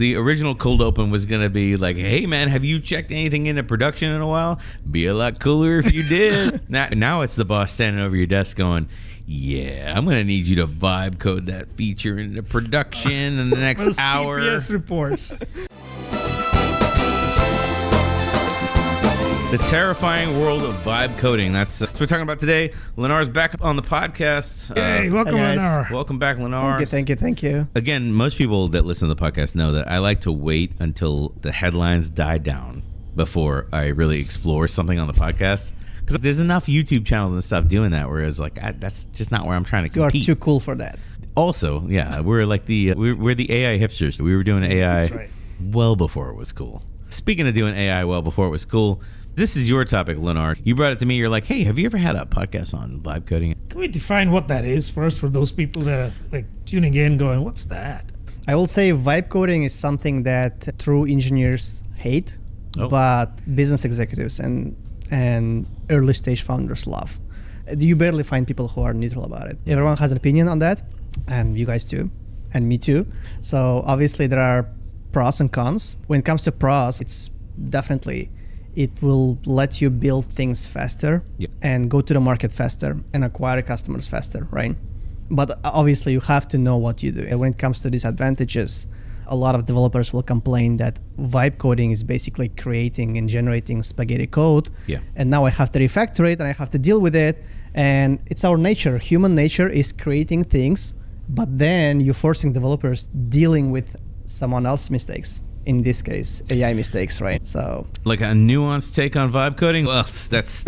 the original cold open was going to be like, hey, man, have you checked anything into production in a while? Be a lot cooler if you did. Now it's the boss standing over your desk going, yeah, I'm going to need you to vibe code that feature into production in the next Those hour. TPS reports. The terrifying world of vibe coding. That's what we're talking about today. Lenar's back on the podcast. Hey, welcome, Lenar. Welcome back, Lenar. Thank you. Again, most people that listen to the podcast know that I like to wait until the headlines die down before I really explore something on the podcast. Because there's enough YouTube channels and stuff doing that, whereas like that's just not where I'm trying to compete. You are too cool for that. Also, yeah, we're like we're the AI hipsters. We were doing AI That's right. well before it was cool. Speaking of doing AI well before it was cool, this is your topic, Lenar. You brought it to me. You're like, hey, have you ever had a podcast on vibe coding? Can we define what that is first for those people that are like tuning in going, what's that? I will say vibe coding is something that true engineers hate, but business executives and early stage founders love. You barely find people who are neutral about it. Everyone has an opinion on that, and you guys too, and me too. So obviously there are pros and cons. When it comes to pros, it's definitely, it will let you build things faster and go to the market faster and acquire customers faster, right? But obviously you have to know what you do. And when it comes to disadvantages, a lot of developers will complain that vibe coding is basically creating and generating spaghetti code. Yeah. And now I have to refactor it and I have to deal with it. And it's our nature. Human nature is creating things, but then you're forcing developers dealing with someone else's mistakes. In this case, AI mistakes, right? So, like a nuanced take on vibe coding? Well, that's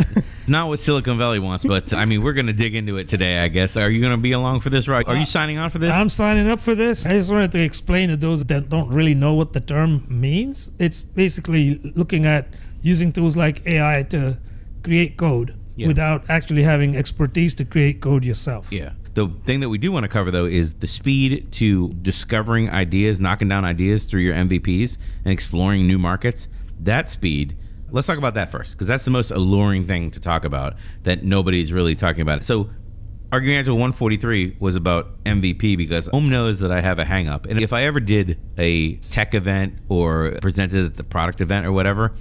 not what Silicon Valley wants, but I mean, we're going to dig into it today, I guess. Are you going to be along for this, right? Are you signing on for this? I'm signing up for this. I just wanted to explain to those that don't really know what the term means. It's basically looking at using tools like AI to create code without actually having expertise to create code yourself. Yeah. The thing that we do want to cover, though, is the speed to discovering ideas, knocking down ideas through your MVPs and exploring new markets. That speed, let's talk about that first, because that's the most alluring thing to talk about that nobody's really talking about. So Arguing Agile 143 was about MVP because Om knows that I have a hang up. And if I ever did a tech event or presented at the product event or whatever,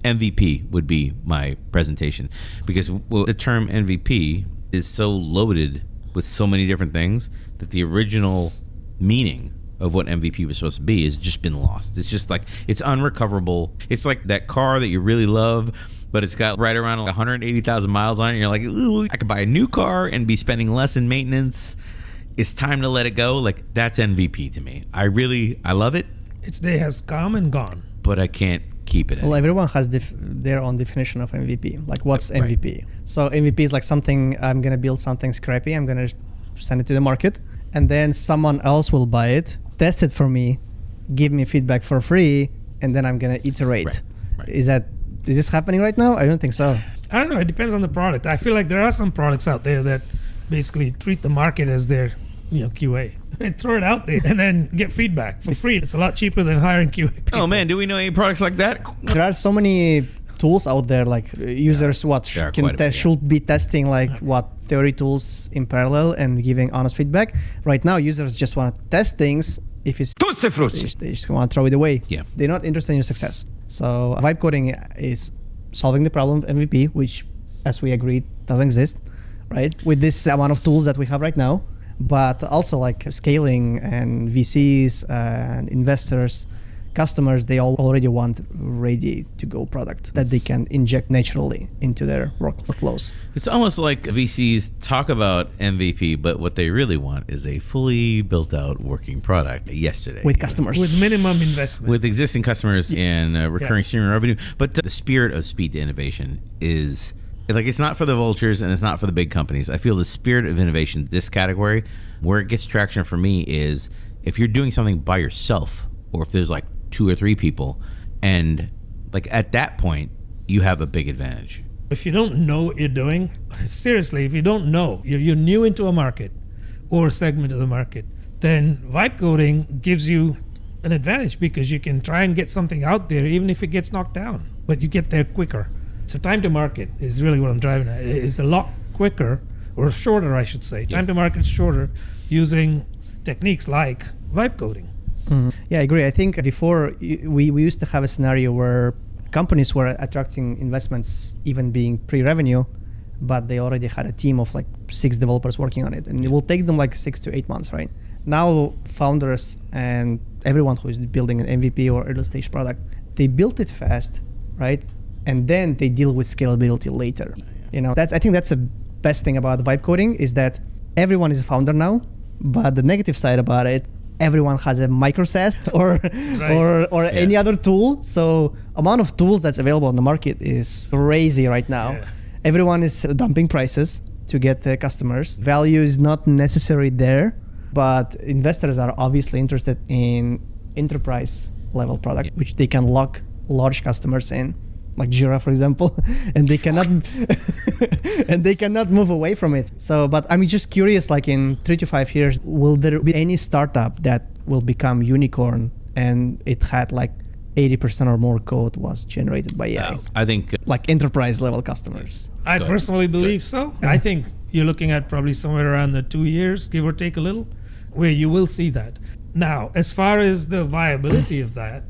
MVP would be my presentation, because the term MVP is so loaded with so many different things that the original meaning of what MVP was supposed to be has just been lost. It's just like, it's unrecoverable. It's like that car that you really love, but it's got right around 180,000 miles on it. And you're like, ooh, I could buy a new car and be spending less in maintenance. It's time to let it go. Like, that's MVP to me. I love it. Its day has come and gone. But I can't keep it. Well, everyone has their own definition of MVP. Like, what's MVP? Right. So MVP is like something, I'm going to build something scrappy. I'm going to send it to the market. And then someone else will buy it, test it for me, give me feedback for free, and then I'm going to iterate. Right. Is this happening right now? I don't think so. I don't know. It depends on the product. I feel like there are some products out there that basically treat the market as their QA. And throw it out there and then get feedback for free. It's a lot cheaper than hiring QA people. Oh man, do we know any products like that? There are so many tools out there, like users should be testing 30 tools in parallel and giving honest feedback. Right now, users just want to test things. If it's they just want to throw it away. Yeah. They're not interested in your success. So vibe coding is solving the problem of MVP, which, as we agreed, doesn't exist, right? With this amount of tools that we have right now. But also like scaling and VCs and investors, customers, they all already want ready to go product that they can inject naturally into their workflows. It's almost like VCs talk about MVP, but what they really want is a fully built out working product yesterday. With customers. With minimum investment. With existing customers and recurring streaming revenue. But the spirit of speed to innovation is... like, it's not for the vultures and it's not for the big companies. I feel the spirit of innovation, this category, where it gets traction for me is if you're doing something by yourself, or if there's like 2 or 3 people, and like at that point, you have a big advantage. If you don't know what you're doing, seriously, if you don't know, you're new into a market or a segment of the market, then vibe coding gives you an advantage because you can try and get something out there even if it gets knocked down, but you get there quicker. So time to market is really what I'm driving at. It's a lot quicker, or shorter, I should say. Time to market is shorter using techniques like vibe coding. Yeah, I agree. I think before we used to have a scenario where companies were attracting investments even being pre-revenue, but they already had a team of like 6 developers working on it, and it will take them like 6 to 8 months, right? Now founders and everyone who is building an MVP or early stage product, they built it fast, right? And then they deal with scalability later. You know, I think that's the best thing about vibe coding, is that everyone is a founder now, but the negative side about it, everyone has a microsas or any other tool. So amount of tools that's available on the market is crazy right now. Yeah. Everyone is dumping prices to get customers. Value is not necessarily there, but investors are obviously interested in enterprise level product, which they can lock large customers in, like Jira, for example, and they cannot move away from it. So, but I'm just curious, like in 3 to 5 years, will there be any startup that will become unicorn and it had like 80% or more code was generated by AI? I think like enterprise level customers. I personally believe so. I think you're looking at probably somewhere around the 2 years, give or take a little, where you will see that. Now, as far as the viability of that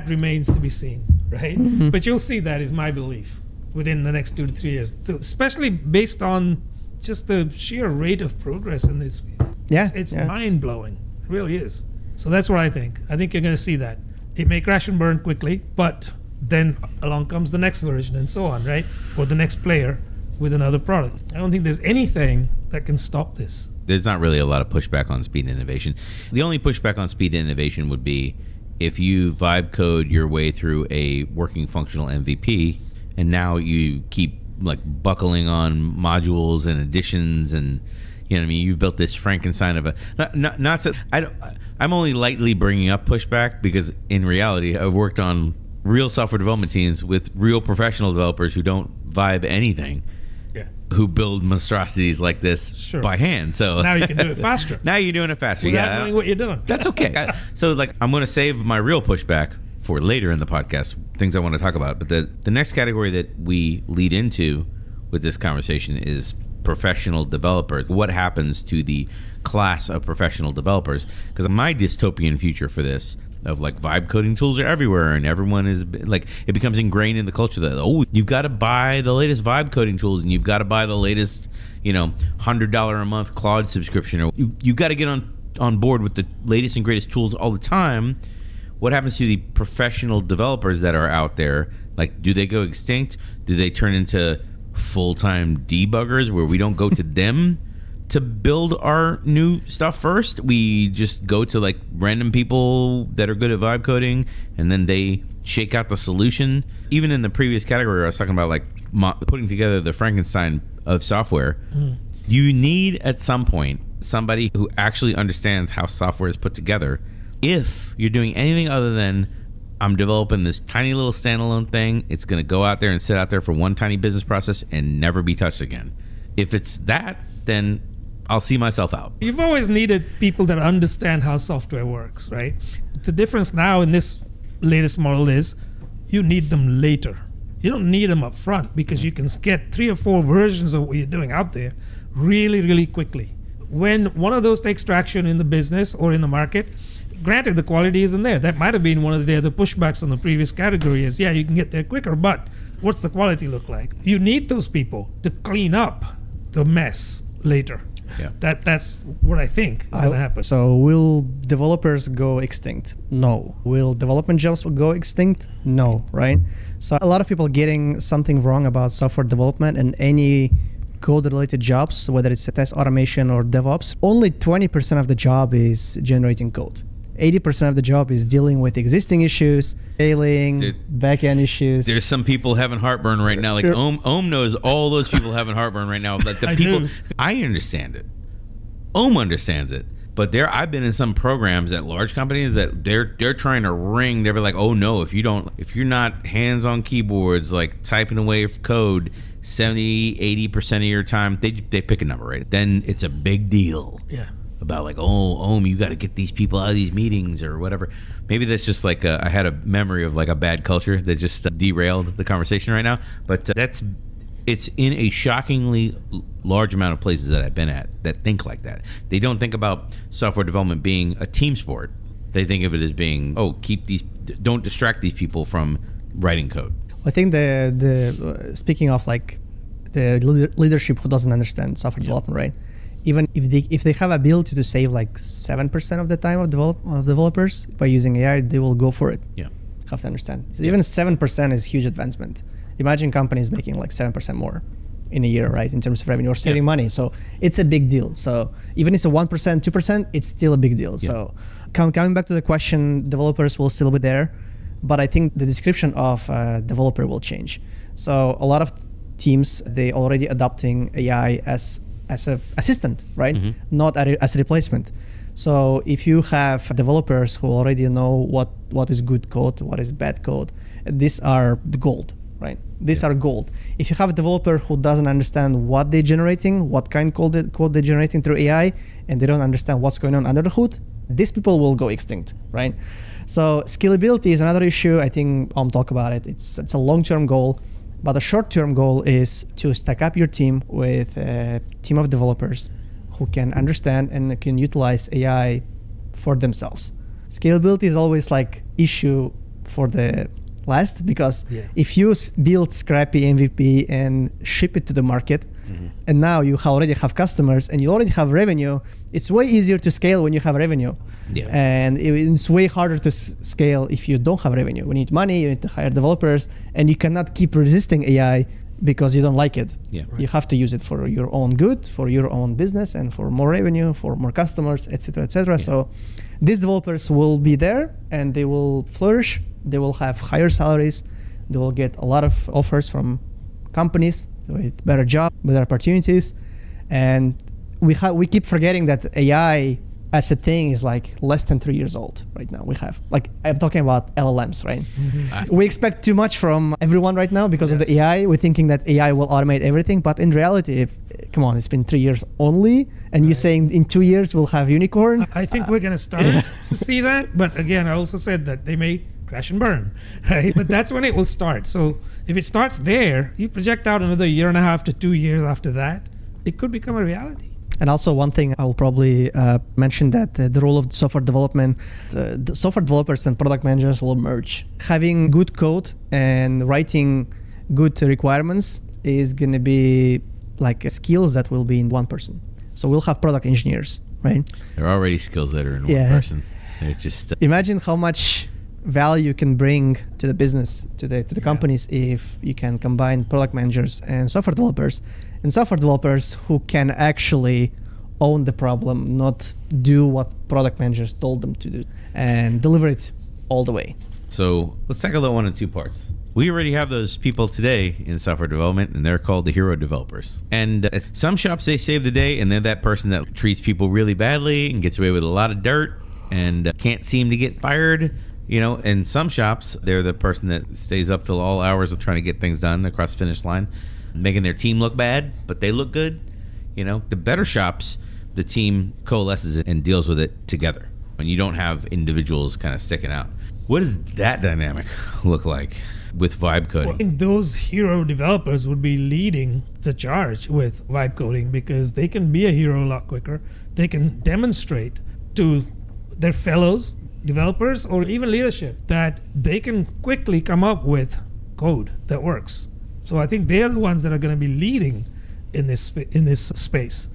remains to be seen, right? Mm-hmm. But you'll see that, is my belief, within the next 2 to 3 years, especially based on just the sheer rate of progress in this field. Yeah, it's mind-blowing. It really is. So that's what I think. I think you're going to see that. It may crash and burn quickly, but then along comes the next version and so on, right? Or the next player with another product. I don't think there's anything that can stop this. There's not really a lot of pushback on speed and innovation. The only pushback on speed and innovation would be if you vibe code your way through a working functional MVP, and now you keep like buckling on modules and additions, and you know what I mean, you've built this Frankenstein of a not so, I'm only lightly bringing up pushback because in reality I've worked on real software development teams with real professional developers who don't vibe anything. Who build monstrosities like this by hand. So now you can do it faster. Now you're doing it faster. Without knowing what you're doing. That's okay. So like, I'm going to save my real pushback for later in the podcast, things I want to talk about. But the next category that we lead into with this conversation is professional developers. What happens to the class of professional developers? Because my dystopian future for this of like vibe coding tools are everywhere, and everyone is like, it becomes ingrained in the culture that you've got to buy the latest vibe coding tools, and you've got to buy the latest $100 a month Claude subscription, or you've got to get on board with the latest and greatest tools all the time. What happens to the professional developers that are out there? Like, do they go extinct? Do they turn into full-time debuggers where we don't go to them to build our new stuff first? We just go to like random people that are good at vibe coding, and then they shake out the solution. Even in the previous category, I was talking about like putting together the Frankenstein of software. You need at some point somebody who actually understands how software is put together. If you're doing anything other than I'm developing this tiny little standalone thing, it's going to go out there and sit out there for one tiny business process and never be touched again. If it's that, then I'll see myself out. You've always needed people that understand how software works, right? The difference now in this latest model is you need them later. You don't need them up front, because you can get 3 or 4 versions of what you're doing out there really, really quickly. When one of those takes traction in the business or in the market, granted, the quality isn't there. That might have been one of the other pushbacks on the previous category is, you can get there quicker, but what's the quality look like? You need those people to clean up the mess later. Yeah, that's what I think is going to happen. So will developers go extinct? No. Will development jobs go extinct? No, right? So a lot of people getting something wrong about software development and any code-related jobs, whether it's test automation or DevOps. Only 20% of the job is generating code. 80% of the job is dealing with existing issues, failing, back-end issues. There's some people having heartburn right now. Like Ohm knows all those people having heartburn right now. Like I understand it. Ohm understands it. But I've been in some programs at large companies that they're trying to ring. They're like, oh no, if you're not hands on keyboards, like typing away code 70-80% of your time, they pick a number, right? Then it's a big deal. Yeah. About like, you got to get these people out of these meetings or whatever. Maybe that's just like I had a memory of like a bad culture that just derailed the conversation right now. But it's in a shockingly large amount of places that I've been at that think like that. They don't think about software development being a team sport. They think of it as being, don't distract these people from writing code. I think speaking of like the leadership who doesn't understand software development, right? Even if they have ability to save like 7% of the time of developers by using AI, they will go for it. Yeah, have to understand. So even 7% is huge advancement. Imagine companies making like 7% more in a year, right, in terms of revenue or saving money. So it's a big deal. So even if it's a 1%, 2%, it's still a big deal. Yeah. So coming back to the question, developers will still be there, but I think the description of developer will change. So a lot of teams, they already adopting AI as an assistant, right? Mm-hmm. Not as a replacement. So if you have developers who already know what is good code, what is bad code, these are the gold, right? These are gold. If you have a developer who doesn't understand what they're generating, what kind of code they're generating through AI, and they don't understand what's going on under the hood, these people will go extinct, right? So scalability is another issue. I think I'll talk about it. It's a long-term goal. But the short-term goal is to stack up your team with a team of developers who can understand and can utilize AI for themselves. Scalability is always like issue for the last, because if you build scrappy MVP and ship it to the market, and now you already have customers and you already have revenue, it's way easier to scale when you have revenue. Yeah. And it's way harder to scale if you don't have revenue. We need money, you need to hire developers, and you cannot keep resisting AI because you don't like it. Yeah. Right. You have to use it for your own good, for your own business, and for more revenue, for more customers, etc., etc. Yeah. So these developers will be there and they will flourish. They will have higher salaries. They will get a lot of offers from companies with better job, better opportunities. And we keep forgetting that AI as a thing is like less than 3 years old right now. I'm talking about LLMs, right? Mm-hmm. We expect too much from everyone right now because of the AI. We're thinking that AI will automate everything, but in reality, come on, it's been 3 years only, and you're saying in 2 years we'll have unicorn? I think we're going to start to see that, but again, I also said that they may crash and burn, right? But that's when it will start. So if it starts there, you project out another 1.5 to 2 years after that, it could become a reality. And also one thing I will probably mention that the role of software development, the software developers and product managers will merge. Having good code and writing good requirements is going to be like skills that will be in one person. So we'll have product engineers, right? There are already skills that are in one person. They're just imagine how much value you can bring to the business, to the companies, if you can combine product managers and software developers who can actually own the problem, not do what product managers told them to do, and deliver it all the way. So let's tackle that one in two parts. We already have those people today in software development, and they're called the hero developers. And some shops, they save the day, and they're that person that treats people really badly and gets away with a lot of dirt and can't seem to get fired. You know, in some shops, they're the person that stays up till all hours of trying to get things done across the finish line, making their team look bad, but they look good. You know, the better shops, the team coalesces and deals with it together when you don't have individuals kind of sticking out. What does that dynamic look like with vibe coding? Well, I think those hero developers would be leading the charge with vibe coding because they can be a hero a lot quicker. They can demonstrate to their fellows developers or even leadership that they can quickly come up with code that works. So I think they're the ones that are going to be leading in this space.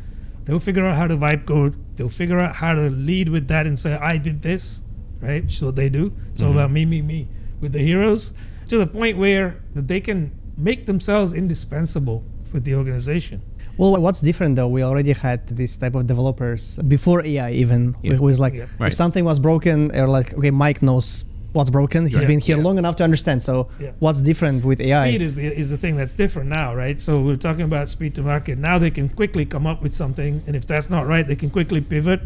They'll figure out how to vibe code. They'll figure out how to lead with that and say, I did this, right? So they do. It's all about me with the heroes, to the point where they can make themselves indispensable for the organization. Well, what's different though, we already had this type of developers before AI even. It was like, if something was broken, or like, okay, Mike knows what's broken. He's been here long enough to understand. So what's different with AI? Speed is the thing that's different now, right? So we're talking about speed to market. Now they can quickly come up with something, and if that's not right, they can quickly pivot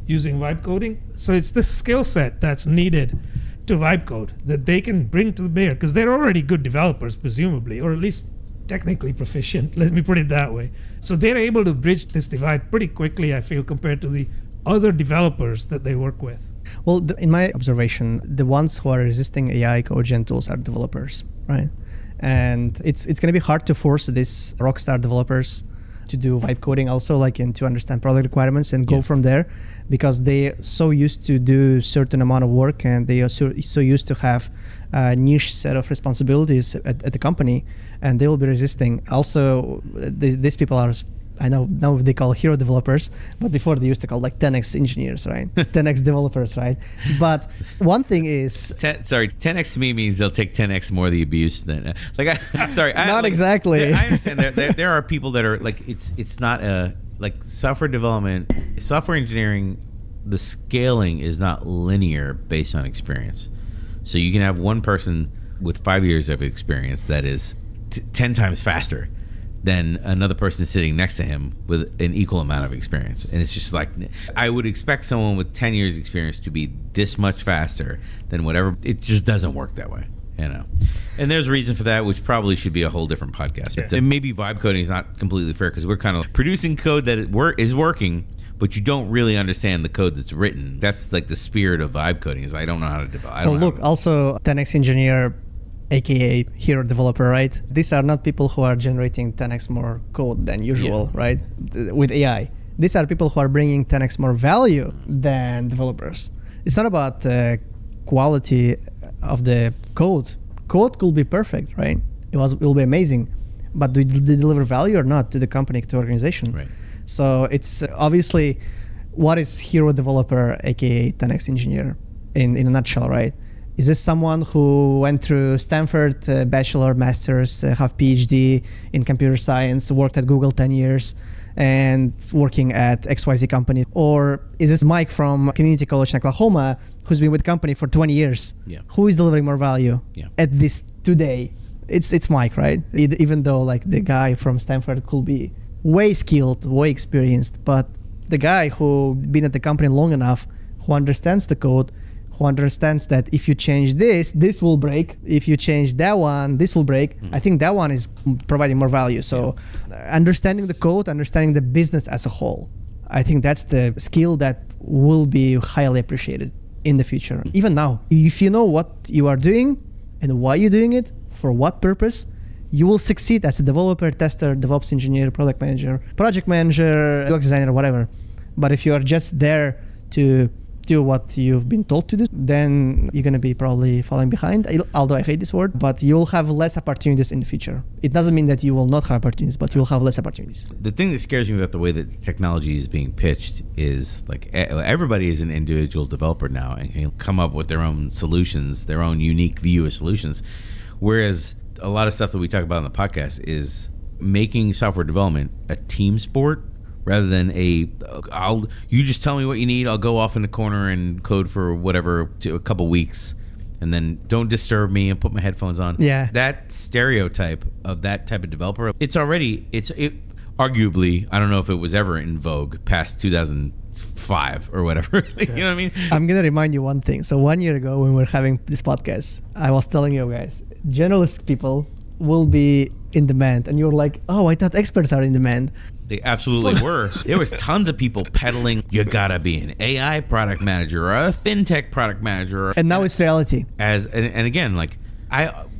using vibe coding. So it's the skill set that's needed to vibe code that they can bring to bear, because they're already good developers, presumably, or at least technically proficient, let me put it that way. So they're able to bridge this divide pretty quickly, I feel, compared to the other developers that they work with. Well, in my observation, the ones who are resisting AI code gen tools are developers, right? And it's going to be hard to force these rockstar developers to do vibe coding also, like, and to understand product requirements and go from there, because they so used to do certain amount of work, and they are so used to have a niche set of responsibilities at the company, and they will be resisting. Also, these people are, I know now they call hero developers, but before they used to call like 10x engineers, right? 10x developers, right? But one thing is, 10x to me means they'll take 10x more of the abuse than not exactly. I understand there are people that are like, it's not a, like, software development, software engineering, the scaling is not linear based on experience. So you can have one person with 5 years of experience that is 10 times faster than another person sitting next to him with an equal amount of experience. And it's just like, I would expect someone with 10 years experience to be this much faster than whatever. It just doesn't work that way, you know. And there's a reason for that, which probably should be a whole different podcast. But maybe vibe coding is not completely fair, because we're kind of producing code that is working, but you don't really understand the code that's written. That's like the spirit of vibe coding, is I don't know how to develop. Also 10x engineer, aka hero developer, right? These are not people who are generating 10x more code than usual, right? With AI. These are people who are bringing 10x more value than developers. It's not about the quality of the code. Code could be perfect, right? It will be amazing, but do they deliver value or not to the company, to the organization? Right. So it's obviously, what is hero developer, aka 10x engineer, in a nutshell, right? Is this someone who went through Stanford, bachelor, master's, have PhD in computer science, worked at Google 10 years, and working at XYZ company? Or is this Mike from community college in Oklahoma, who's been with the company for 20 years? Yeah. Who is delivering more value at this today? It's Mike, right? Even though like the guy from Stanford could be way skilled, way experienced, but the guy who been at the company long enough, who understands the code, who understands that if you change this will break. If you change that one, this will break. I think that one is providing more value. So understanding the code, understanding the business as a whole, I think that's the skill that will be highly appreciated in the future. Even now, if you know what you are doing and why you're doing it, for what purpose, you will succeed as a developer, tester, DevOps engineer, product manager, project manager, UX designer, whatever. But if you are just there to do what you've been told to do, then you're going to be probably falling behind, although I hate this word, but you'll have less opportunities in the future. It doesn't mean that you will not have opportunities, but you'll have less opportunities. The thing that scares me about the way that technology is being pitched is like everybody is an individual developer now and can come up with their own solutions, their own unique view of solutions. Whereas a lot of stuff that we talk about on the podcast is making software development a team sport, rather than you just tell me what you need, I'll go off in the corner and code for whatever a couple weeks, and then don't disturb me and put my headphones on. Yeah. That stereotype of that type of developer, it's arguably, I don't know if it was ever in vogue past 2005 or whatever. You know what I mean? I'm going to remind you one thing. So 1 year ago when we were having this podcast, I was telling you guys, generalist people will be in demand. And you were like, oh, I thought experts are in demand. They absolutely were. There was tons of people peddling, you gotta be an AI product manager or a fintech product manager. And now it's reality. And again, like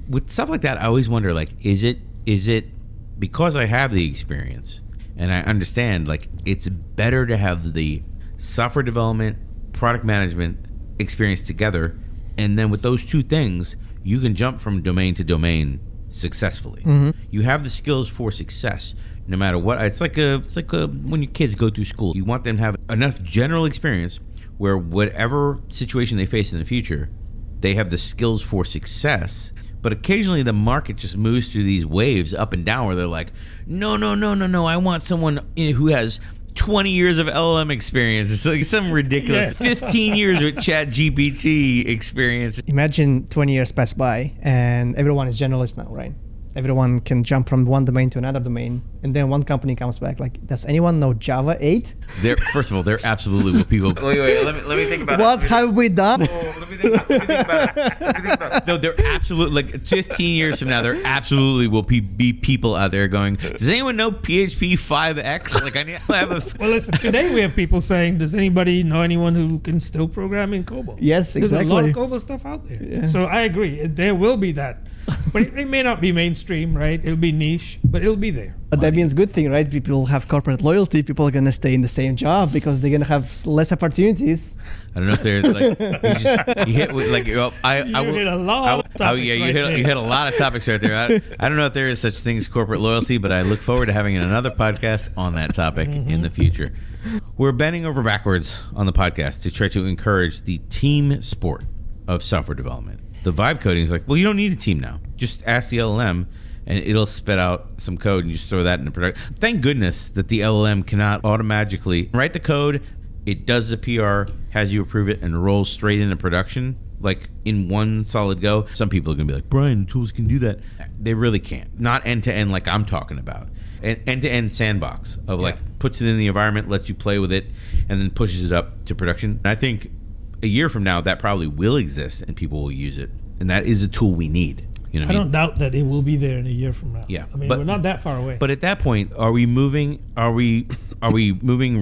with stuff like that, I always wonder, like, is it because I have the experience and I understand, like, it's better to have the software development, product management experience together, and then with those two things, you can jump from domain to domain successfully. Mm-hmm. You have the skills for success. No matter what, it's like when your kids go through school, you want them to have enough general experience where whatever situation they face in the future, they have the skills for success. But occasionally the market just moves through these waves up and down where they're like, no, I want someone who has 20 years of LLM experience. It's like some ridiculous 15 years with ChatGPT experience. Imagine 20 years pass by and everyone is generalist now, right? Everyone can jump from one domain to another domain, and then one company comes back like, does anyone know Java 8? First of all, there absolutely will people. Wait, let me think about what have we done? Let me think about it. No, there absolutely, like 15 years from now, there absolutely will be people out there going, does anyone know PHP 5X? Like, I have a. Well, listen, today we have people saying, does anybody know anyone who can still program in COBOL? Yes, exactly. There's a lot of COBOL stuff out there. Yeah. So I agree, there will be that. But it may not be mainstream mainstream, right? It'll be niche, but it'll be there. But that means good thing, right? People have corporate loyalty. People are going to stay in the same job because they're going to have less opportunities. I don't know if there's like you hit like You hit a lot of topics you right hit a lot of topics right there. I don't know if there is such thing as corporate loyalty, but I look forward to having another podcast on that topic in the future. We're bending over backwards on the podcast to try to encourage the team sport of software development. The vibe coding is like, well, you don't need a team now. Just ask the LLM and it'll spit out some code and you just throw that into production. Thank goodness that the LLM cannot automatically write the code. It does the PR, has you approve it, and rolls straight into production, like in one solid go. Some people are going to be like, Brian, the tools can do that. They really can't. Not end-to-end like I'm talking about. An end-to-end sandbox of like puts it in the environment, lets you play with it, and then pushes it up to production. And I think a year from now, that probably will exist and people will use it. And that is a tool we need. You know what I mean? don't doubt that it will be there in a year from now. Yeah, I mean, but- we're not that far away. But at that point, are we moving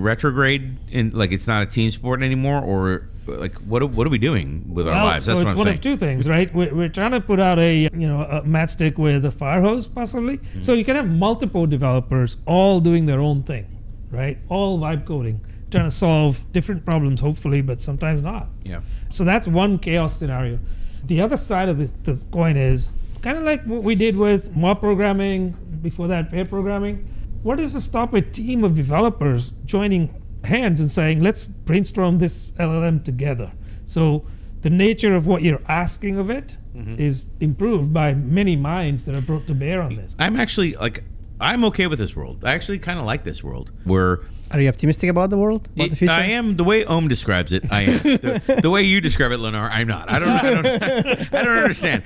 retrograde in like it's not a team sport anymore, or like what are we doing with our lives? So That's it's what I'm one saying. of two things, right? We're trying to put out a matchstick with a fire hose, possibly. Mm-hmm. So you can have multiple developers all doing their own thing, right? All vibe coding, trying to solve different problems, hopefully, but sometimes not. Yeah. So that's one chaos scenario. The other side of the coin is kind of like what we did with mob programming, before that pair programming. What does to stop a team of developers joining hands and saying, let's brainstorm this LLM together? So the nature of what you're asking of it is improved by many minds that are brought to bear on this. I'm actually like, I'm okay with this world. I actually kind of like this world where Are you optimistic about the world? About the future? I am. The way Ohm describes it, I am. The way you describe it, Lenar, I'm not. I don't understand.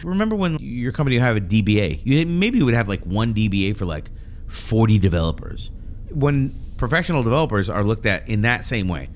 Remember when your company have a DBA? Maybe you would have like one DBA for like 40 developers. When professional developers are looked at in that same way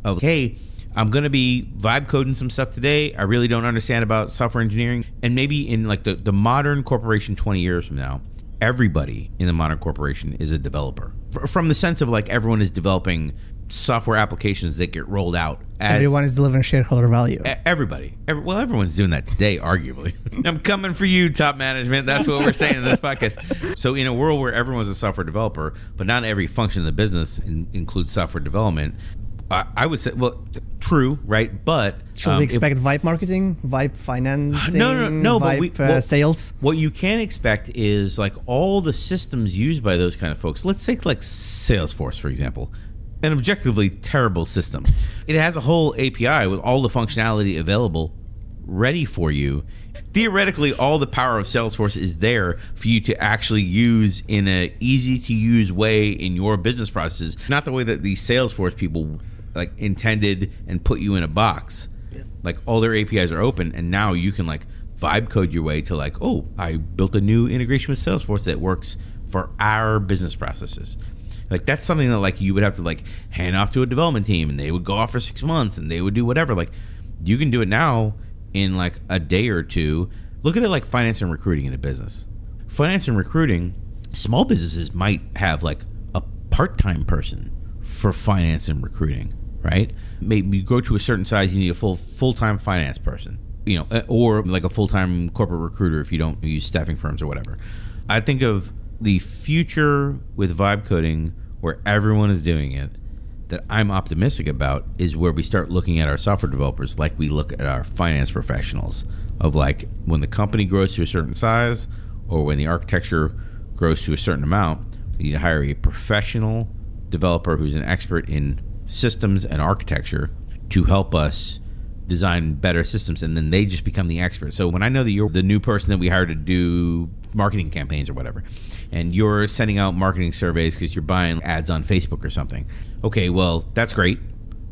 of, hey, I'm going to be vibe coding some stuff today. I really don't understand about software engineering. And maybe in like the modern corporation 20 years from now, everybody in the modern corporation is a developer. From the sense of like everyone is developing software applications that get rolled out. Everyone is delivering shareholder value. Everybody. Everyone's doing that today, arguably. I'm coming for you, top management. That's what we're saying in this podcast. So in a world where everyone's a software developer, but not every function of the business includes software development, I would say, well, true, right? But should we expect vibe marketing, vibe financing, no, vibe sales? What you can expect is like all the systems used by those kind of folks. Let's take like Salesforce, for example, an objectively terrible system. It has a whole API with all the functionality available ready for you. Theoretically, all the power of Salesforce is there for you to actually use in a easy to use way in your business processes, not the way that the Salesforce people like intended and put you in a box. Yeah. Like all their APIs are open, and now you can like vibe code your way to like, oh, I built a new integration with Salesforce that works for our business processes. Like that's something that like you would have to like hand off to a development team, and they would go off for 6 months, and they would do whatever. Like you can do it now in like a day or two. Look at it like finance and recruiting in a business. Finance and recruiting, small businesses might have like a part-time person for finance and recruiting, right? Maybe you go to a certain size, you need a full-time finance person, you know, or like a full-time corporate recruiter if you don't use staffing firms or whatever. I think of the future with vibe coding where everyone is doing it that I'm optimistic about is where we start looking at our software developers like we look at our finance professionals, of like when the company grows to a certain size or when the architecture grows to a certain amount, we need to hire a professional developer who's an expert in systems and architecture to help us design better systems, and then they just become the expert. So when I know that you're the new person that we hired to do marketing campaigns or whatever, and you're sending out marketing surveys because you're buying ads on Facebook or something, okay, well, that's great,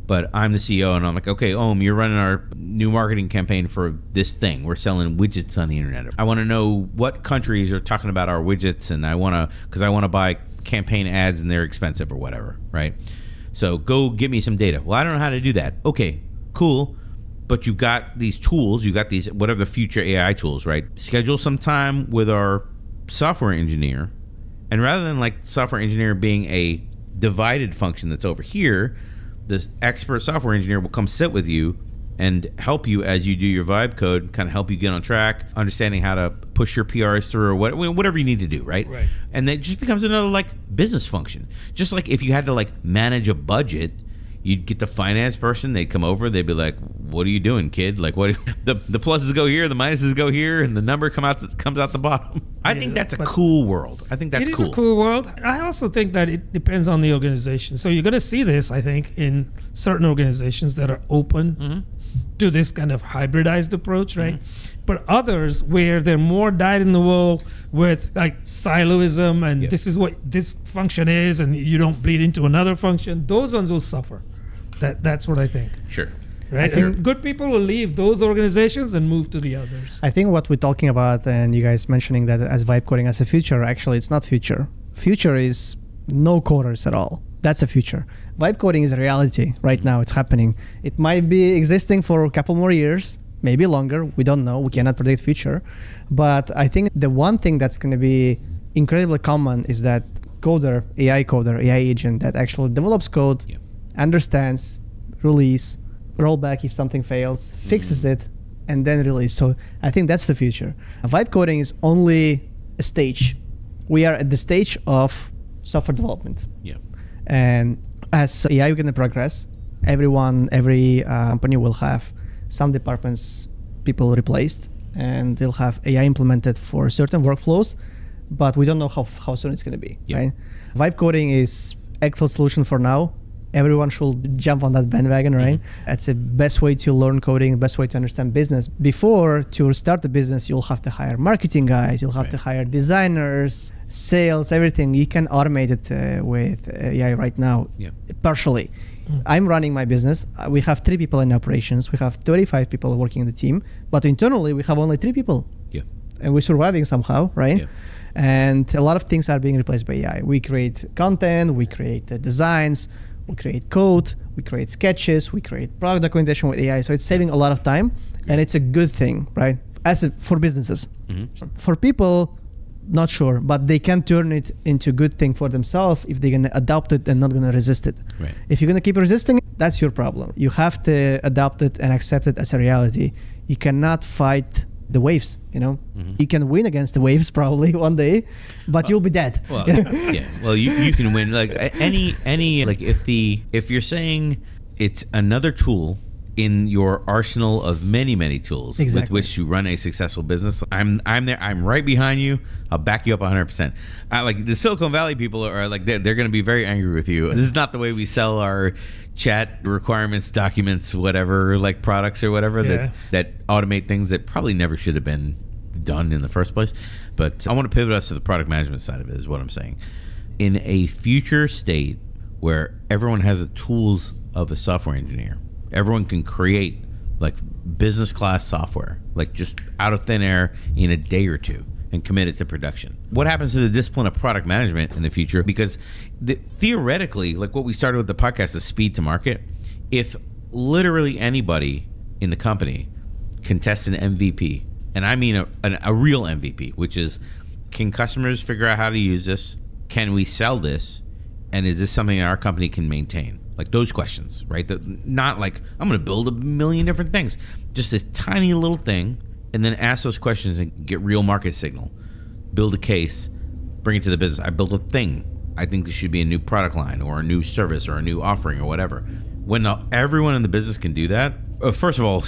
but I'm the CEO and I'm like, okay, Ohm, you're running our new marketing campaign for this thing. We're selling widgets on the internet. I want to know what countries are talking about our widgets, and I want to buy campaign ads and they're expensive or whatever, right? So go give me some data. Well, I don't know how to do that. Okay, cool. But you got these tools, you got these, whatever the future AI tools, right? Schedule some time with our software engineer. And rather than like software engineer being a divided function that's over here, this expert software engineer will come sit with you and help you as you do your vibe code, kind of help you get on track, understanding how to push your PRs through or whatever you need to do, right? Right. And it just becomes another like business function. Just like if you had to like manage a budget, you'd get the finance person, they'd come over, they'd be like, what are you doing, kid? Like, what? The pluses go here, the minuses go here, and the number comes out the bottom. I think that's a cool world. I think that's cool. It is a cool world. I also think that it depends on the organization. So you're going to see this, I think, in certain organizations that are open to this kind of hybridized approach, right? But others where they're more dyed in the wool with like siloism and this is what this function is and you don't bleed into another function, those ones will suffer. That's what I think. Sure. Right? And good people will leave those organizations and move to the others. I think what we're talking about, and you guys mentioning that as vibe coding as a future, actually it's not future. Future is no coders at all. That's the future. Vibe coding is a reality right now. It's happening. It might be existing for a couple more years, maybe longer. We don't know. We cannot predict future. But I think the one thing that's going to be incredibly common is that AI agent that actually develops code, understands, release, rollback if something fails, fixes it, and then release. So I think that's the future. Vibe coding is only a stage. We are at the stage of software development. Yeah. And as AI is going to progress, every company will have some departments, people replaced, and they'll have AI implemented for certain workflows, but we don't know how soon it's going to be. Right? Vibe coding is excellent solution for now. Everyone should jump on that bandwagon, right? It's the best way to learn coding, the best way to understand business. Before, to start the business, you'll have to hire marketing guys, you'll have to hire designers, sales, everything. You can automate it with AI right now, partially. I'm running my business. We have 3 people in operations. We have 35 people working in the team, but internally we have only 3 people. Yeah. And we're surviving somehow, right? Yeah. And a lot of things are being replaced by AI. We create content, we create designs, we create code, we create sketches, we create product documentation with AI. So it's saving a lot of time, and it's a good thing, right? For businesses. For people, not sure, but they can turn it into a good thing for themselves if they're gonna adopt it and not gonna resist it. Right. If you're gonna keep resisting it, that's your problem. You have to adopt it and accept it as a reality. You cannot fight the waves, You can win against the waves probably one day, but you'll be dead. Well, Well, you can win like any like if you're saying it's another tool in your arsenal of many tools with which to run a successful business. I'm there. I'm right behind you. I'll back you up 100%. Like the Silicon Valley people are like they're going to be very angry with you. This is not the way we sell our chat requirements, documents, whatever, like products or whatever that automate things that probably never should have been done in the first place. But I want to pivot us to the product management side of it, is what I'm saying. In a future state where everyone has the tools of a software engineer, everyone can create like business class software, like just out of thin air in a day or two and commit it to production. What happens to the discipline of product management in the future? Because theoretically, like what we started with the podcast, is speed to market. If literally anybody in the company can test an MVP, and I mean a real MVP, which is, can customers figure out how to use this? Can we sell this? And is this something our company can maintain? Like those questions, right? Not like, I'm going to build a million different things. Just this tiny little thing, and then ask those questions and get real market signal. Build a case, bring it to the business. I built a thing. I think this should be a new product line or a new service or a new offering or whatever. When everyone in the business can do that, first of all,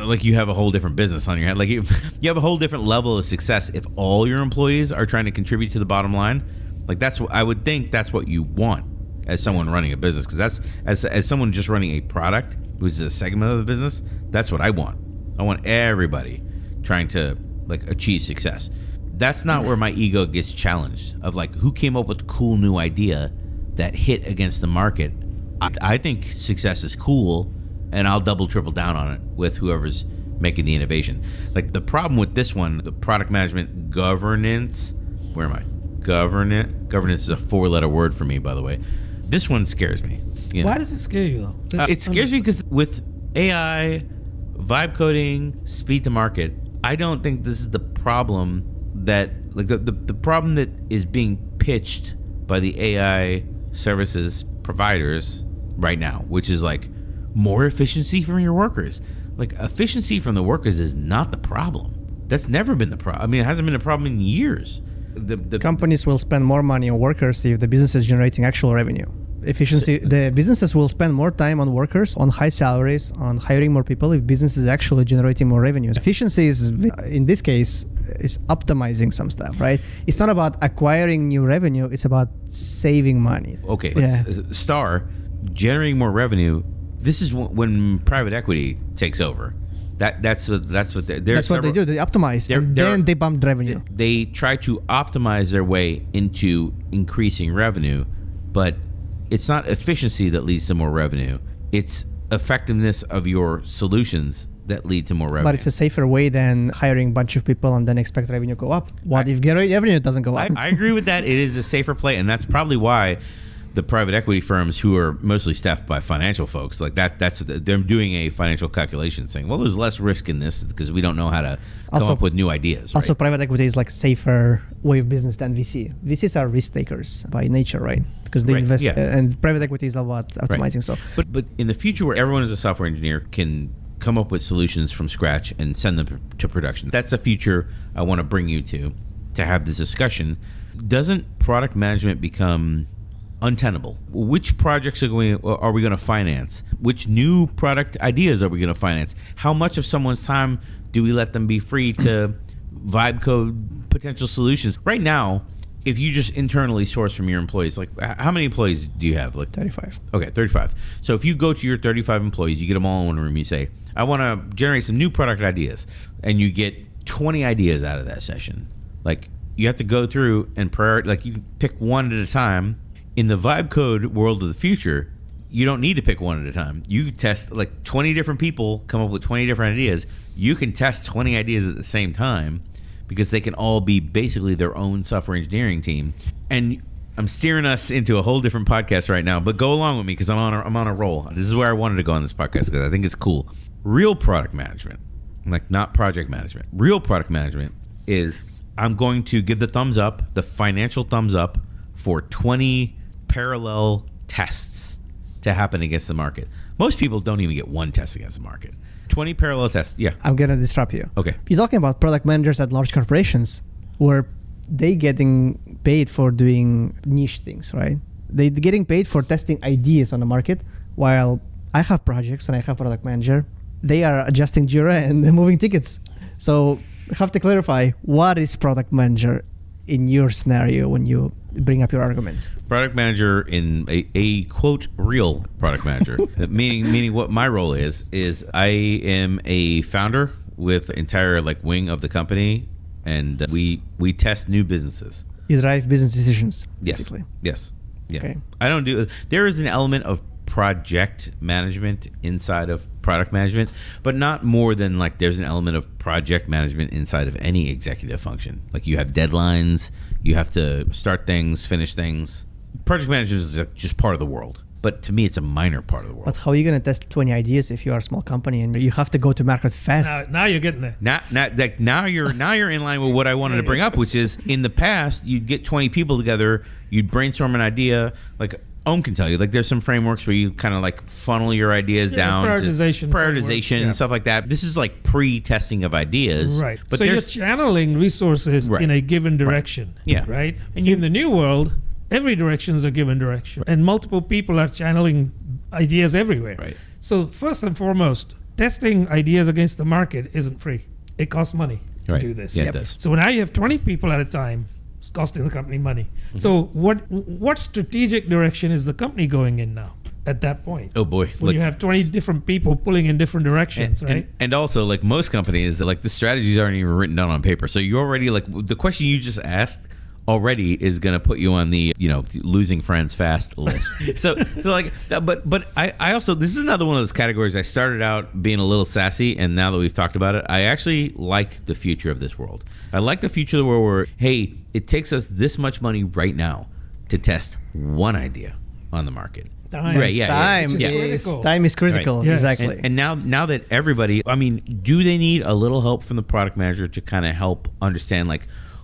like you have a whole different business on your head. Like you have a whole different level of success if all your employees are trying to contribute to the bottom line. Like that's what I would think. That's what you want as someone running a business, because that's as someone just running a product, which is a segment of the business. That's what I want. I want everybody trying to like achieve success. That's not where my ego gets challenged, of like who came up with a cool new idea that hit against the market. I think success is cool, and I'll double triple down on it with whoever's making the innovation. Like the problem with this one, the product management governance, where am I? Governance is a 4-letter word for me, by the way. This one scares me. Why does it scare you though? It scares me because with AI, vibe coding, speed to market, I don't think this is the problem that, like the problem that is being pitched by the AI services providers right now, which is like more efficiency from your workers, like efficiency from the workers is not the problem. That's never been the problem. I mean, it hasn't been a problem in years. The Companies will spend more money on workers if the business is generating actual revenue. Efficiency, the businesses will spend more time on workers, on high salaries, on hiring more people if business is actually generating more revenue. Efficiency is, in this case, is optimizing some stuff, right? It's not about acquiring new revenue, it's about saving money. Okay, generating more revenue. This is when private equity takes over. That's what they do. They optimize and then they bump revenue. They try to optimize their way into increasing revenue, but it's not efficiency that leads to more revenue. It's effectiveness of your solutions that lead to more revenue. But it's a safer way than hiring a bunch of people and then expect revenue to go up. What if revenue doesn't go up? I agree with that. It is a safer play, and that's probably why the private equity firms, who are mostly staffed by financial folks, like that's they're doing a financial calculation, saying, well, there's less risk in this because we don't know how to come up with new ideas. Also, private equity is like safer way of business than VC. VCs are risk takers by nature, right? Because they invest, and private equity is about optimizing. So, but in the future, where everyone is a software engineer can come up with solutions from scratch and send them to production, that's the future I want to bring you to have this discussion. Doesn't product management become untenable? Which projects are we going to finance? Which new product ideas are we going to finance? How much of someone's time do we let them be free to vibe code potential solutions? Right now, if you just internally source from your employees, like how many employees do you have? Like 35. Okay, 35. So if you go to your 35 employees, you get them all in one room, you say, I want to generate some new product ideas, and you get 20 ideas out of that session. Like, you have to go through and you pick one at a time. In the vibe code world of the future, you don't need to pick one at a time. You test, like 20 different people come up with 20 different ideas. You can test 20 ideas at the same time because they can all be basically their own software engineering team. And I'm steering us into a whole different podcast right now, but go along with me because I'm on a roll. This is where I wanted to go on this podcast because I think it's cool. Real product management, like not project management. Real product management is, I'm going to give the thumbs up, the financial thumbs up, for 20 parallel tests to happen against the market. Most people don't even get one test against the market. 20 parallel tests. Yeah. I'm going to disrupt you. Okay. You're talking about product managers at large corporations where they getting paid for doing niche things, right? They're getting paid for testing ideas on the market, while I have projects and I have product manager. They are adjusting Jira and moving tickets. So I have to clarify, what is product manager in your scenario when you bring up your arguments? Product manager in a quote real product manager, meaning what my role is I am a founder with entire wing of the company, and we test new businesses. You drive business decisions, basically. Yes. Yeah. Okay. I don't do. There is an element of project management inside of product management, but not more than there's an element of project management inside of any executive function. Like, you have deadlines, you have to start things, finish things. Project management is just part of the world, but to me it's a minor part of the world. But how are you going to test 20 ideas if you are a small company and you have to go to market fast? Now you're getting there. Now you're in line with what I wanted to bring up, which is, in the past you'd get 20 people together, you'd brainstorm an idea. Like Ohm can tell you, there's some frameworks where you kind of funnel your ideas down prioritization and stuff like that. This is pre-testing of ideas, right? But so you're channeling resources in a given direction, right? And in the new world, every direction is a given direction, and multiple people are channeling ideas everywhere. Right. So first and foremost, testing ideas against the market isn't free. It costs money to do this. Yeah, it does. So now you have 20 people at a time. It's costing the company money. Mm-hmm. So what strategic direction is the company going in now at that point? Oh boy. When you have 20 different people pulling in different directions, right? And also, most companies, the strategies aren't even written down on paper. So you already, the question you just asked already is going to put you on the losing friends fast list. but I also, this is another one of those categories. I started out being a little sassy, and now that we've talked about it, I actually like the future of this world. I like the future of the world where, hey, it takes us this much money right now to test one idea on the market. Time. Right, Time is critical. Right. Yes. Exactly. And now that everybody, do they need a little help from the product manager to kind of help understand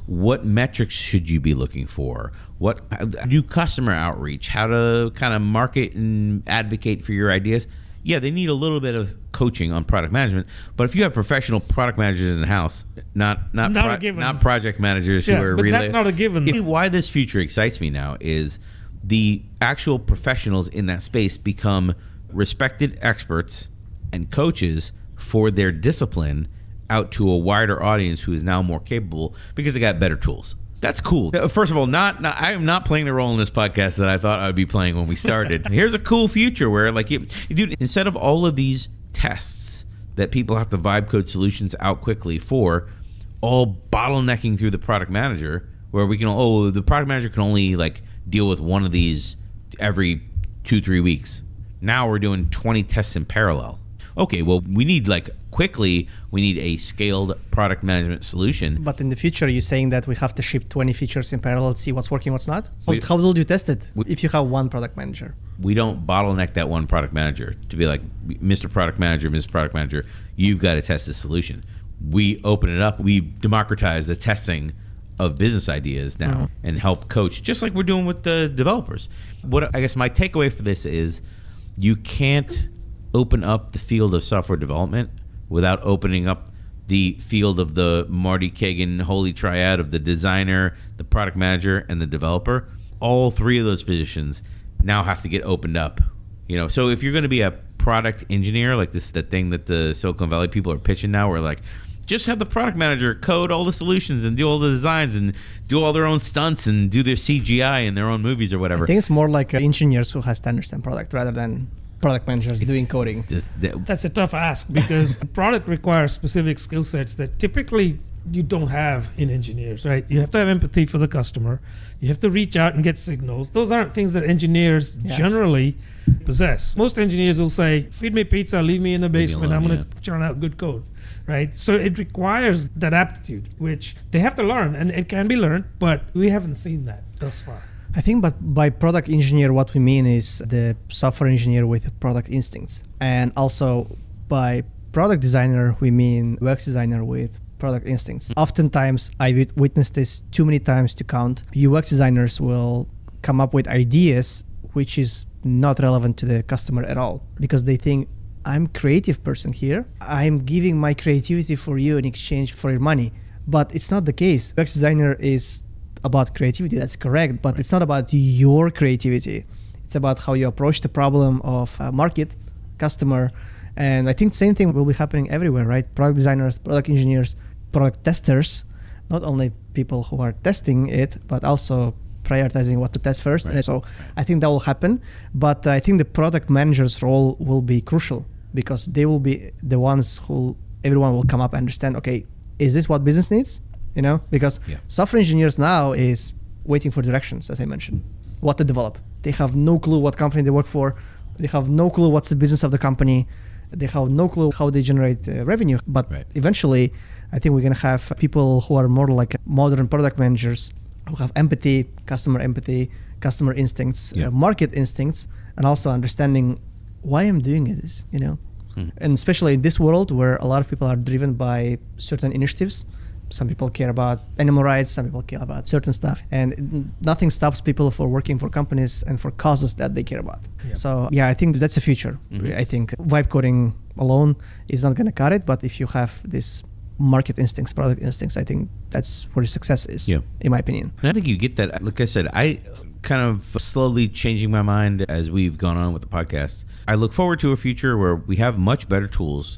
what metrics should you be looking for? What do customer outreach? How to kind of market and advocate for your ideas? yeah, they need a little bit of coaching on product management. But if you have professional product managers in the house, not a given. not project managers who are but really, that's not a given. Why this future excites me now is the actual professionals in that space become respected experts and coaches for their discipline out to a wider audience who is now more capable because they got better tools. That's cool. First of all, I am not playing the role in this podcast that I thought I would be playing when we started. Here's a cool future where, like, dude, instead of all of these tests that people have to vibe code solutions out quickly for, all bottlenecking through the product manager, where we can, the product manager can only like deal with one of these every 2-3 weeks. Now we're doing 20 tests in parallel. Okay, well, we need a scaled product management solution. But in the future, you're saying that we have to ship 20 features in parallel to see what's working, what's not? How will you test it if you have one product manager? We don't bottleneck that one product manager to be like, Mr. Product Manager, Mrs. Product Manager, you've got to test this solution. We open it up. We democratize the testing of business ideas now and help coach, just like we're doing with the developers. What I guess my takeaway for this is you can't open up the field of software development without opening up the field of the Marty Kagan holy triad of the designer, the product manager, and the developer. All three of those positions now have to get opened up. So if you're going to be a product engineer, like this, the thing that the Silicon Valley people are pitching now, where like, just have the product manager code all the solutions and do all the designs and do all their own stunts and do their CGI in their own movies or whatever. I think it's more like engineers who has to understand product rather than product managers doing coding. That's a tough ask because product requires specific skill sets that typically you don't have in engineers, right? You have to have empathy for the customer. You have to reach out and get signals. Those aren't things that engineers generally possess. Most engineers will say, feed me pizza, leave me in the basement, I'm going to churn out good code, right? So it requires that aptitude, which they have to learn, and it can be learned, but we haven't seen that thus far. I think, but by product engineer, what we mean is the software engineer with product instincts. And also by product designer, we mean UX designer with product instincts. Oftentimes, I witnessed this too many times to count. UX designers will come up with ideas which is not relevant to the customer at all because they think, I'm a creative person here. I'm giving my creativity for you in exchange for your money. But it's not the case. UX designer is about creativity, that's correct, but it's not about your creativity. It's about how you approach the problem of market, customer, and I think the same thing will be happening everywhere, right? Product designers, product engineers, product testers, not only people who are testing it, but also prioritizing what to test first. And so I think that will happen, but I think the product manager's role will be crucial because they will be the ones who everyone will come up and understand, okay, is this what business needs? Because software engineers now is waiting for directions, as I mentioned, what to develop. They have no clue what company they work for. They have no clue what's the business of the company. They have no clue how they generate revenue. But eventually, I think we're going to have people who are more like modern product managers who have empathy, customer instincts, market instincts, and also understanding why I'm doing this, And especially in this world where a lot of people are driven by certain initiatives. Some people care about animal rights, some people care about certain stuff, and nothing stops people for working for companies and for causes that they care about. So I think that's the future. I think vibe coding alone is not going to cut it, but if you have this market instincts, product instincts, I think that's where success is, in my opinion. And I think you get that. Like I said, I kind of slowly changing my mind as we've gone on with the podcast. I look forward to a future where we have much better tools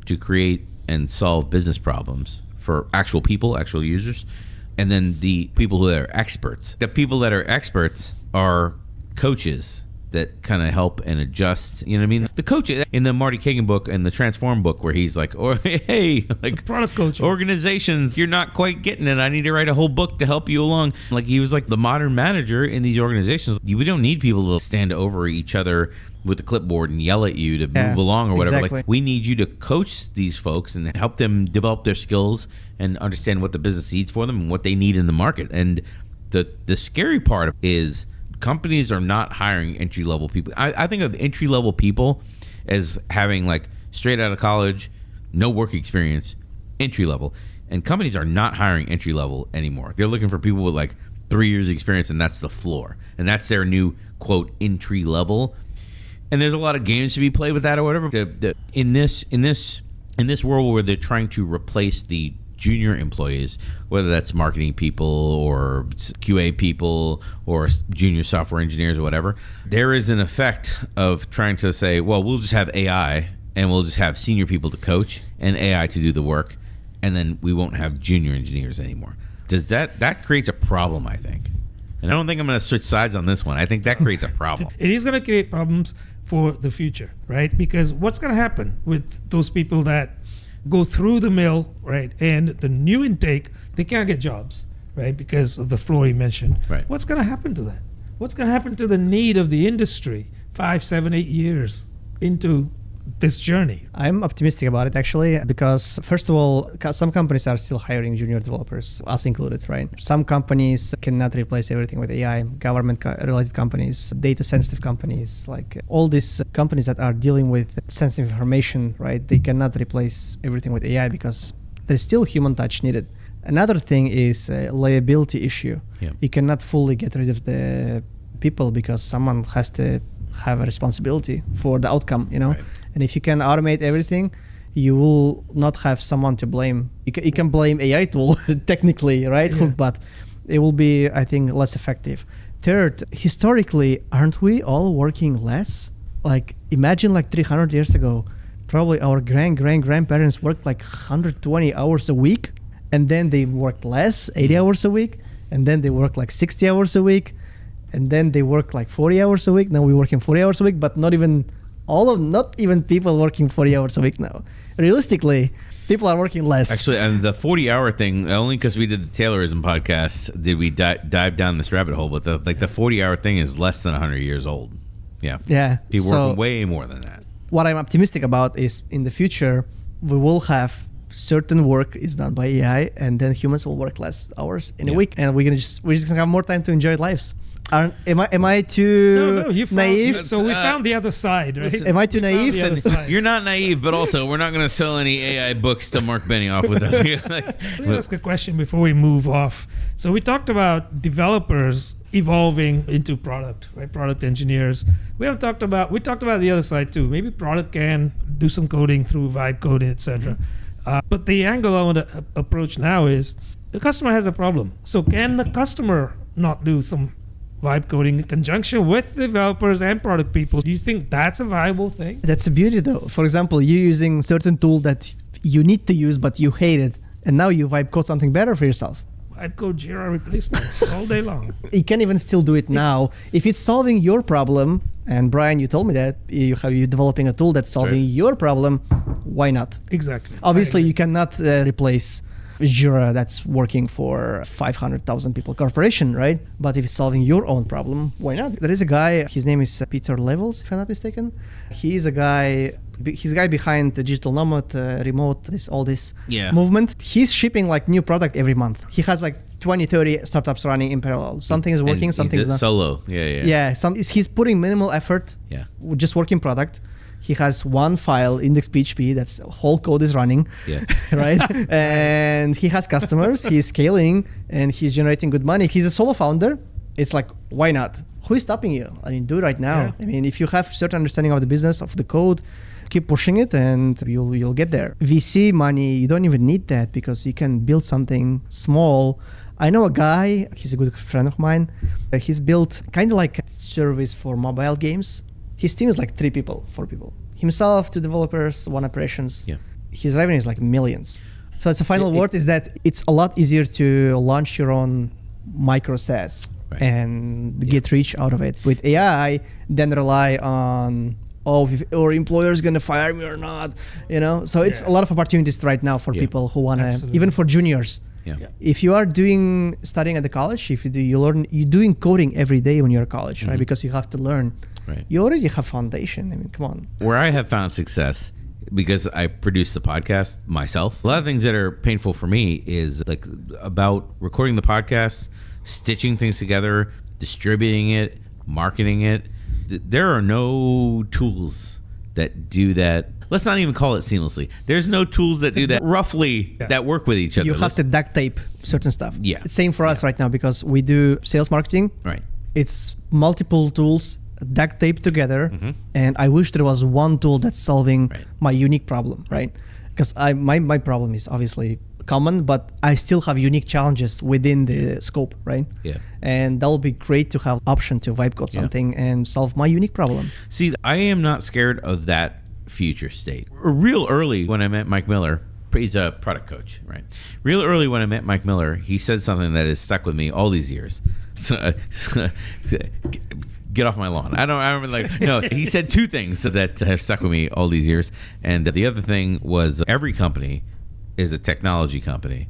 to create and solve business problems for actual people, actual users, and then the people who are experts. The people that are experts are coaches that kind of help and adjust. You know what I mean? The coach in the Marty Kagan book and the Transform book, where he's like, "Oh, hey, like the product coaches, organizations, you're not quite getting it. I need to write a whole book to help you along." Like he was like the modern manager in these organizations. We don't need people to stand over each other with the clipboard and yell at you to move along or whatever. Exactly. Like we need you to coach these folks and help them develop their skills and understand what the business needs for them and what they need in the market. And the scary part is companies are not hiring entry-level people. I think of entry-level people as having like straight out of college, no work experience, entry-level. And companies are not hiring entry-level anymore. They're looking for people with like 3 years experience, and that's the floor. And that's their new, quote, entry-level. And there's a lot of games to be played with that or whatever. In this world where they're trying to replace the junior employees, whether that's marketing people or QA people or junior software engineers or whatever, there is an effect of trying to say, well, we'll just have AI and we'll just have senior people to coach and AI to do the work, and then we won't have junior engineers anymore. Does that creates a problem, I think. And I don't think I'm going to switch sides on this one. I think that creates a problem. It is going to create problems for the future, right? Because what's going to happen with those people that go through the mill, right? And the new intake, they can't get jobs, right? Because of the floor you mentioned. Right. What's going to happen to that? What's going to happen to the need of the industry 5, 7, 8 years into this journey? I'm optimistic about it actually, because first of all, some companies are still hiring junior developers, us included, right? Some companies cannot replace everything with AI, government-related companies, data-sensitive companies, like all these companies that are dealing with sensitive information, right? They cannot replace everything with AI because there's still human touch needed. Another thing is a liability issue. Yeah. You cannot fully get rid of the people because someone has to have a responsibility for the outcome, you know? Right. And if you can automate everything, you will not have someone to blame. You can blame AI tool technically, right? Yeah. But it will be, I think, less effective. Third, historically, aren't we all working less? Like, imagine like 300 years ago, probably our grandparents worked like 120 hours a week, and then they worked less, 80 hours a week, and then they worked like 60 hours a week, and then they work like 40 hours a week. Now we're working 40 hours a week, but not even people working 40 hours a week now. Realistically, people are working less. Actually, and the 40-hour thing, only because we did the Taylorism podcast did we dive down this rabbit hole. But the 40-hour thing is less than 100 years old. Yeah. Yeah. People working way more than that. What I'm optimistic about is in the future, we will have certain work is done by AI, and then humans will work less hours in a week, and we're just gonna have more time to enjoy lives. Am I too naive? So we found the other side, right? Am I too naive? You're not naive, but also we're not going to sell any AI books to Mark Benioff with us. Let me ask a question before we move off. So we talked about developers evolving into product, right? Product engineers. We talked about the other side too. Maybe product can do some coding through vibe coding, etc. But the angle I want to approach now is the customer has a problem. So can the customer not do some vibe coding in conjunction with developers and product people? Do you think that's a viable thing? That's the beauty though. For example, you're using certain tool that you need to use, but you hate it. And now you vibe code something better for yourself. Vibe code Jira replacements all day long. You can even still do it now. If it's solving your problem, and Brian, you told me that you're developing a tool that's solving your problem, why not? Exactly. Obviously, you cannot replace Jira that's working for 500,000 people corporation, right? But if it's solving your own problem, why not? There is a guy, his name is Peter Levels, if I'm not mistaken. He's a guy behind the Digital Nomad, remote, all this movement. He's shipping like new product every month. He has like 20, 30 startups running in parallel. Something is working, something is not. Solo, yeah. He's putting minimal effort, just working product. He has one file, index.php, that's whole code is running, right? And he has customers, he's scaling, and he's generating good money. He's a solo founder. It's like, why not? Who is stopping you? I mean, do it right now. I mean, if you have certain understanding of the business, of the code, keep pushing it and you'll get there. VC money, you don't even need that because you can build something small. I know a guy, he's a good friend of mine. He's built kind of like a service for mobile games. His team is like 4 people. Himself, 2 developers, 1 operations. Yeah. His revenue is like millions. So it's a final word is that it's a lot easier to launch your own micro SaaS and get rich out of it with AI than rely on, if our employer is going to fire me or not, you know? So it's a lot of opportunities right now for people who want to, even for juniors. If you are studying at the college, you're doing coding every day when you're at college, right? Because you have to learn. Right. You already have foundation. I mean, come on. Where I have found success, because I produce the podcast myself, a lot of things that are painful for me is like about recording the podcast, stitching things together, distributing it, marketing it. There are no tools that do that. Let's not even call it seamlessly. There's no tools that do that roughly that work with each other. You have to duct tape certain stuff. Yeah. Same for us right now because we do sales marketing. Right. It's multiple tools duct taped together, and I wish there was one tool that's solving my unique problem, right? Because my problem is obviously common, but I still have unique challenges within the scope, right? Yeah. And that would be great to have option to vibe code something and solve my unique problem. See, I am not scared of that future state. Real early when I met Mike Miller, he's a product coach, right? Real early when I met Mike Miller, he said something that has stuck with me all these years. Get off my lawn. I remember no, he said two things that have stuck with me all these years. And the other thing was every company is a technology company,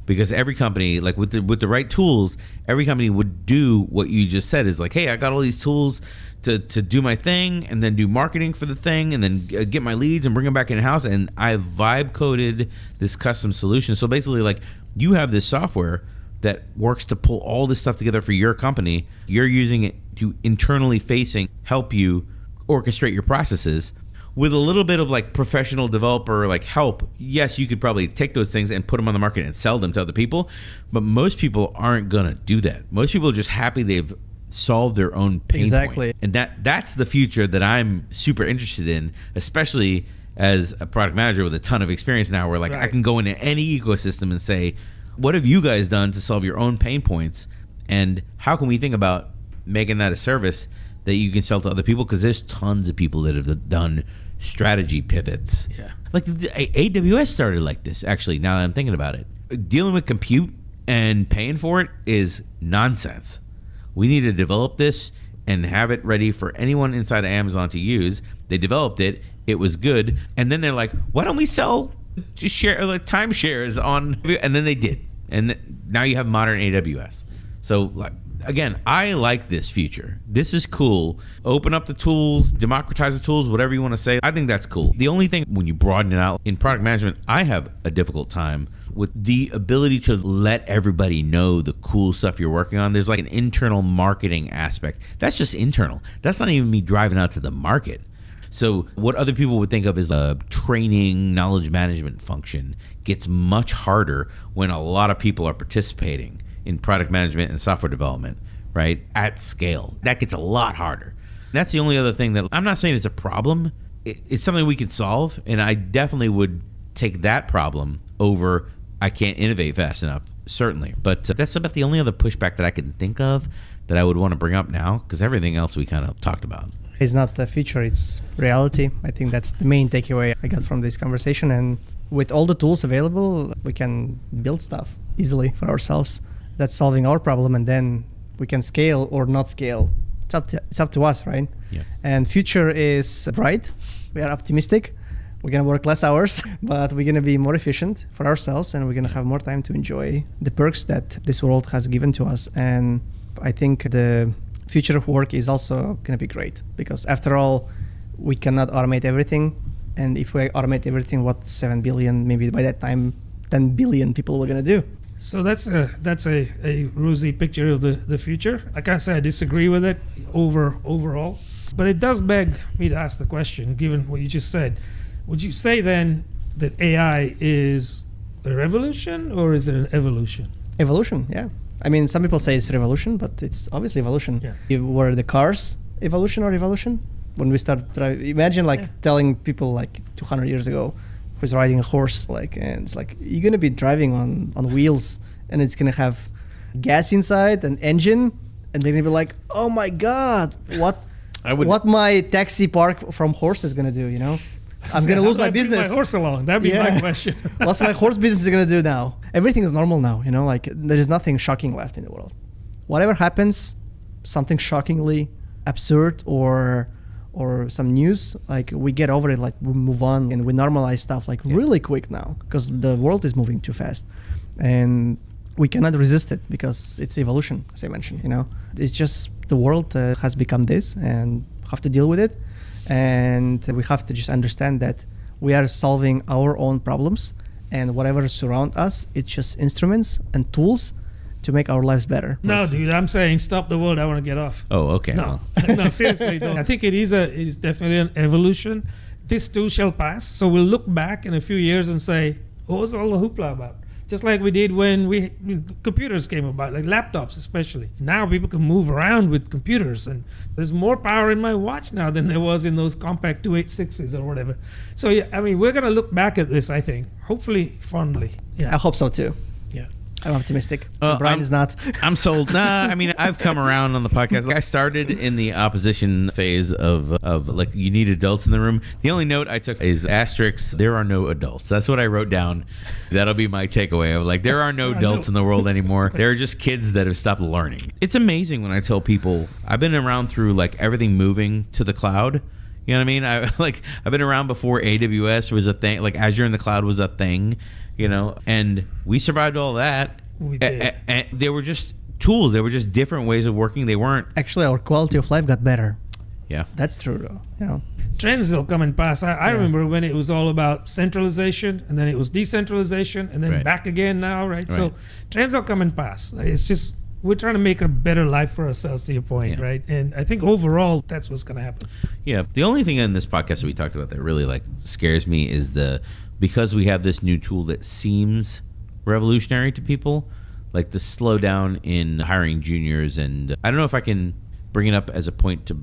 because every company, like with the right tools, every company would do what you just said, is like, hey, I got all these tools to do my thing, and then do marketing for the thing, and then get my leads and bring them back in house. And I vibe coded this custom solution. So basically, like, you have this software that works to pull all this stuff together for your company. You're using it to internally facing help you orchestrate your processes. With a little bit of like professional developer like help, yes, you could probably take those things and put them on the market and sell them to other people, but most people aren't gonna do that. Most people are just happy they've solved their own pain point. And that's the future that I'm super interested in, especially as a product manager with a ton of experience now, where like I can go into any ecosystem and say, what have you guys done to solve your own pain points, and how can we think about making that a service that you can sell to other people? Because there's tons of people that have done strategy pivots. Yeah. Like AWS started like this, actually, now that I'm thinking about it. Dealing with compute and paying for it is nonsense. We need to develop this and have it ready for anyone inside of Amazon to use. They developed it. It was good. And then they're like, why don't we sell just share like timeshares on, and then they did. And now you have modern AWS. So like, again, I like this future. This is cool. Open up the tools, democratize the tools, whatever you want to say. I think that's cool. The only thing, when you broaden it out in product management, I have a difficult time with the ability to let everybody know the cool stuff you're working on. There's like an internal marketing aspect. That's just internal. That's not even me driving out to the market. So what other people would think of as a training, knowledge management function gets much harder when a lot of people are participating in product management and software development, right? At scale. That gets a lot harder. That's the only other thing that, I'm not saying it's a problem. It's something we could solve, and I definitely would take that problem over I can't innovate fast enough, certainly. But that's about the only other pushback that I can think of that I would want to bring up now, because everything else we kind of talked about. It's not the future, it's reality. I think that's the main takeaway I got from this conversation. And with all the tools available, we can build stuff easily for ourselves. That's solving our problem, and then we can scale or not scale. It's up to us, right? Yeah. And future is bright. We are optimistic. We're gonna work less hours, but we're gonna be more efficient for ourselves, and we're gonna have more time to enjoy the perks that this world has given to us. And I think the future of work is also gonna be great, because after all, we cannot automate everything. And if we automate everything, what 7 billion, maybe by that time, 10 billion people we're gonna do? So that's a rosy picture of the future. I can't say I disagree with it overall, but it does beg me to ask the question, given what you just said. Would you say then that AI is a revolution, or is it an evolution? Evolution, yeah. I mean, some people say it's revolution, but it's obviously evolution. Yeah. Were the cars evolution or evolution? When we start driving, imagine telling people like 200 years ago, who's riding a horse, and it's like, you're gonna be driving on wheels, and it's gonna have gas inside, an engine, and they're gonna be like, oh my god, what my taxi park from horse is gonna do, I'm gonna lose my business. My horse along. That'd be my question. What's my horse business gonna do now? Everything is normal now, there is nothing shocking left in the world. Whatever happens, something shockingly absurd or some news, we get over it, we move on and we normalize stuff really quick now, because the world is moving too fast and we cannot resist it, because it's evolution, as I mentioned. It's just the world has become this, and have to deal with it, and we have to just understand that we are solving our own problems, and whatever surround us, it's just instruments and tools to make our lives better. No, dude, I'm saying stop the world. I want to get off. Oh, okay. No, no, seriously, don't. I think it is definitely an evolution. This too shall pass. So we'll look back in a few years and say, what was all the hoopla about? Just like we did when computers came about, like laptops especially. Now people can move around with computers, and there's more power in my watch now than there was in those compact 286s or whatever. So yeah, I mean, we're gonna look back at this, I think, hopefully fondly. Yeah, I hope so too. yeah. I'm optimistic. Brian is not. I'm sold. Nah, I mean, I've come around on the podcast. I started in the opposition phase of like, you need adults in the room. The only note I took is asterisks, there are no adults. That's what I wrote down. That'll be my takeaway of like, there are no adults in the world anymore. There are just kids that have stopped learning. It's amazing when I tell people, I've been around through like everything moving to the cloud. You know what I mean? I've been around before AWS was a thing, like Azure in the cloud was a thing, you know, and we survived all that. We did. And they were just tools. They were just different ways of working. They weren't. Actually, our quality of life got better. Yeah. That's true, though. You know. Trends will come and pass. I remember when it was all about centralization, and then it was decentralization, and then back again now, right? So trends will come and pass. It's just, we're trying to make a better life for ourselves, to your point, right? And I think overall, that's what's going to happen. Yeah. The only thing in this podcast that we talked about that really like scares me is because we have this new tool that seems revolutionary to people, like the slowdown in hiring juniors. And I don't know if I can bring it up as a point to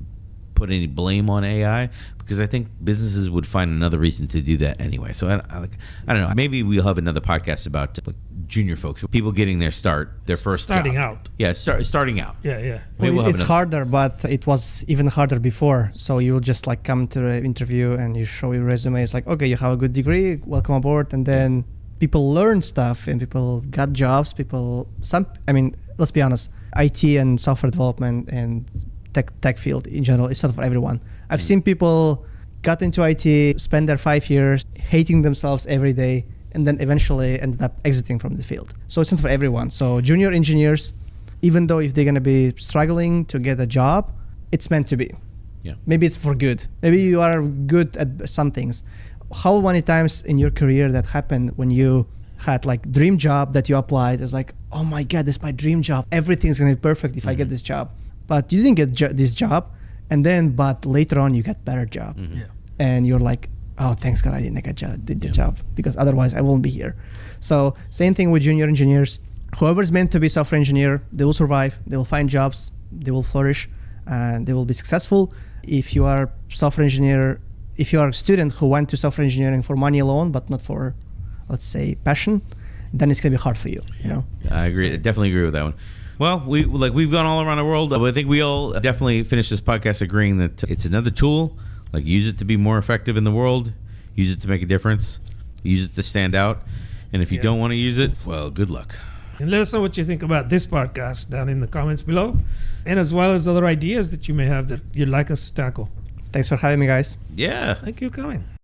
put any blame on AI, because I think businesses would find another reason to do that anyway. So I don't know. Maybe we'll have another podcast about like junior folks, people getting their first starting job. out. Yeah, starting out. Yeah. Maybe we'll have it's harder, but it was even harder before. So you just like come to the interview and you show your resume. It's like, okay, you have a good degree, welcome aboard, and then people learn stuff and people got jobs. Let's be honest, IT and software development and tech field in general, it's not for everyone. I've seen people got into IT, spend their 5 years hating themselves every day, and then eventually ended up exiting from the field. So it's not for everyone. So junior engineers, even though if they're going to be struggling to get a job, it's meant to be. Yeah. Maybe it's for good. Maybe you are good at some things. How many times in your career that happened when you had like dream job that you applied? It's like, oh my God, this is my dream job. Everything's going to be perfect if I get this job. But you didn't get this job. But later on you get better job. Yeah. And you're like, oh, thanks God I did the job, because otherwise I won't be here. So same thing with junior engineers. Whoever's meant to be software engineer, they will survive, they will find jobs, they will flourish, and they will be successful. If you are software engineer, if you are a student who went to software engineering for money alone, but not for, let's say, passion, then it's gonna be hard for you. You know. I agree. I definitely agree with that one. Well, we've gone all around the world. But I think we all definitely finished this podcast agreeing that it's another tool. Like, use it to be more effective in the world. Use it to make a difference. Use it to stand out. And if you don't want to use it, well, good luck. And let us know what you think about this podcast down in the comments below, and as well as other ideas that you may have that you'd like us to tackle. Thanks for having me, guys. Yeah. Thank you for coming.